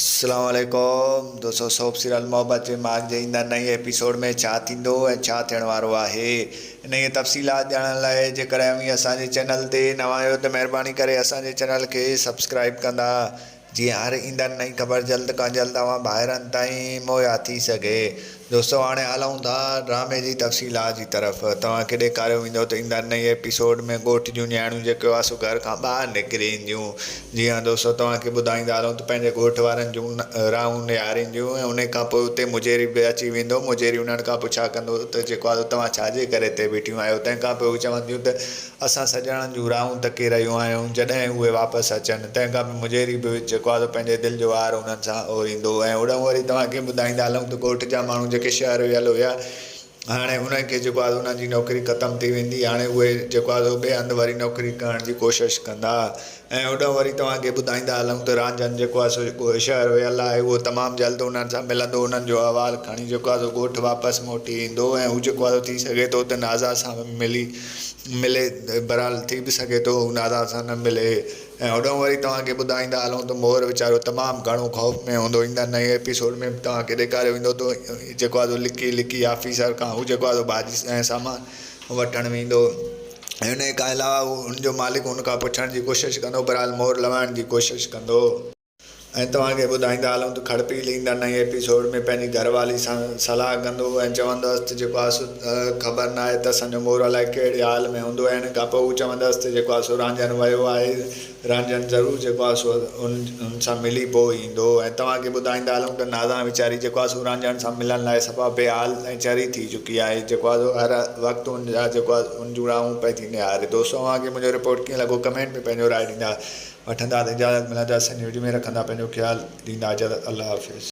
अस्सलाम वालेकुम दोस्तों, सोप सीरियल मोहब्बत जे माग जे ईंदड़ नई एपिसोड में छा थींदो ऐं छा थियण वारो आहे इन जी तफ़सीलात ॼाणण लाइ जेकर अव्हीं असांजे चैनल ते नवां आहियो त महिरबानी करे असांजे चैनल खे सब्सक्राइब कंदा जीअं हर ईंदड़ नई ख़बर जल्द खां जल्द तव्हां ॿाहिरनि ताईं मुहैया थी सघे। दोस्तों हाणे हलूं था ड्रामे जी तफ़सीलात जी तरफ़। तव्हांखे ॾेखारियो वेंदो त ईंदड़ नई एपिसोड में ॻोठ जूं नियाणियूं जेको आहे सो घर खां ॿाहिरि निकिरी ईंदियूं। जी हाँ दोस्तों, तव्हांखे ॿुधाईंदा हलूं त पंहिंजे ॻोठ वारनि जूं राहूं निहारींदियूं ऐं उन खां पोइ उते मुजेरी बि अची वेंदो। मुजेरी उन्हनि खां पुछा कंदो त जेको आहे तव्हां छाजे करे हिते बीठियूं आहियो। तंहिंखां पोइ उहे चवंदियूं त असां सॼणनि जूं राहूं तके रहियूं आहियूं जॾहिं उहे वापसि अचनि। तंहिंखां पोइ मुजेरी बि जेको आहे पंहिंजे दिलि जो वार उन्हनि सां ओरींदो ऐं उॾां वरी तव्हांखे ॿुधाईंदा हलूं त ॻोठ जा माण्हू जेके शहर वियल हुया, हाणे उन्हनि खे जेको आहे उन्हनि जी नौकिरी ख़तमु थी वेंदी। हाणे उहे जेको आहे ॿिए हंधि वरी नौकिरी करण जी कोशिशि कंदा ऐं उॾां वरी तव्हांखे ॿुधाईंदा हलूं त रांझनि जेको आहे सो शहर वियल आहे, उहो तमामु जल्द उन्हनि सां मिलंदो, उन्हनि जो अहवालु खणी जेको आहे सो ॻोठ वापसि मोटी ईंदो ऐं हू जेको आहे थी सघे थो त नाज़ा सां मिले बहरहाल थी बि सघे थो हू नाज़ा सां न मिले। ऐं होॾां वरी तव्हांखे ॿुधाईंदा हलूं त मोर वीचारो तमामु घणो ख़ौफ़ में हूंदो। ईंदड़ नए एपिसोड में तव्हांखे ॾेखारियो वेंदो त जेको आहे लिकी लिकी ऑफिसर खां हू जेको आहे भाॼी ऐं सामान वठणु वेंदो ऐं उन खां अलावा हुनजो मालिक हुन खां पुछण जी कोशिशि कंदो, बहरहाल मोर लवाइण जी कोशिशि कंदो। ऐं तव्हांखे ॿुधाईंदा हलूं त खड़पील ईंदड़ नई एपिसोड में पंहिंजी घरवारी सां सलाह कंदो ऐं चवंदसि त जेको आहे सो ख़बर न आहे त असांजो मोर अलाए कहिड़े हाल में हूंदो ऐं हिन खां पोइ हू चवंदसि त जेको आहे सो रांझनि वियो आहे, रांझनि ज़रूरु जेको आहे सो उन सां मिली पोइ ईंदो। ऐं तव्हांखे ॿुधाईंदा हलूं त नाज़ा वीचारी जेको आहे सो रांझनि सां मिलण लाइ सफ़ा बेहाल ऐं चरी थी चुकी आहे। जेको आहे हर वक़्तु उनजा जेको आहे उन जूं राहूं पई थी निहारे। दोस्तों तव्हांखे मुंहिंजो रिपोर्ट कीअं लॻो कमेंट में पंहिंजो राय ॾींदा। वठंदा त इजाज़त, मिलंदासीं न्यूज़ में, रखंदा पंहिंजो ख़्यालु, ॾींदा इजाज़त। अल्लाह हाफ़िज़।